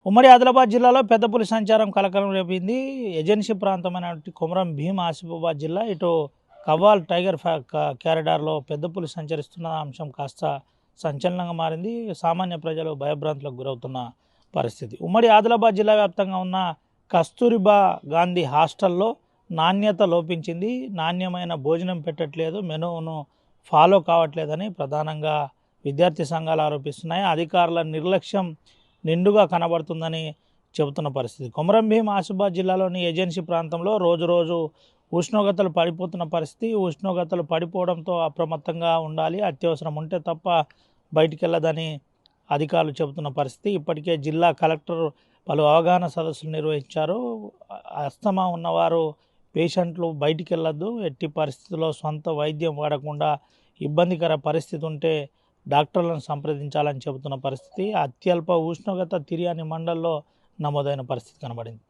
ఉమ్మడి ఆదిలాబాద్ జిల్లాలో పెద్ద పులి సంచారం కలకలం రేపింది. ఏజెన్సీ ప్రాంతమైనటువంటి కొమరం భీం ఆసిఫాబాద్ జిల్లా ఇటు కవ్వాల్ టైగర్ క్యారిడార్లో పెద్ద పులి సంచరిస్తున్న అంశం కాస్త సంచలనంగా మారింది. సామాన్య ప్రజలు భయభ్రాంతులకు గురవుతున్న పరిస్థితి. ఉమ్మడి ఆదిలాబాద్ జిల్లా వ్యాప్తంగా ఉన్న కస్తూరిబా గాంధీ హాస్టల్లో నాణ్యత లోపించింది. నాణ్యమైన భోజనం పెట్టట్లేదు, మెనూను ఫాలో కావట్లేదని ప్రధానంగా విద్యార్థి సంఘాలు ఆరోపిస్తున్నాయి. అధికారుల నిర్లక్ష్యం నిండుగా కనబడుతుందని చెబుతున్న పరిస్థితి. కొమరం భీం ఆసిఫాబాద్ జిల్లాలోని ఏజెన్సీ ప్రాంతంలో రోజు ఉష్ణోగ్రతలు పడిపోతున్న పరిస్థితి. ఉష్ణోగ్రతలు పడిపోవడంతో అప్రమత్తంగా ఉండాలి, అత్యవసరం ఉంటే తప్ప బయటికి వెళ్ళదని అధికారులు చెబుతున్న పరిస్థితి. ఇప్పటికే జిల్లా కలెక్టర్ పలు అవగాహన సదస్సులు నిర్వహించారు. అస్తమా ఉన్నవారు పేషెంట్లు బయటికి వెళ్ళొద్దు, ఎట్టి పరిస్థితుల్లో సొంత వైద్యం వాడకుండా ఇబ్బందికర పరిస్థితి ఉంటే డాక్టర్లను సంప్రదించాలని చెబుతున్న పరిస్థితి. అత్యల్ప ఉష్ణోగ్రత తిర్యాని మండల్లో నమోదైన పరిస్థితి కనబడింది.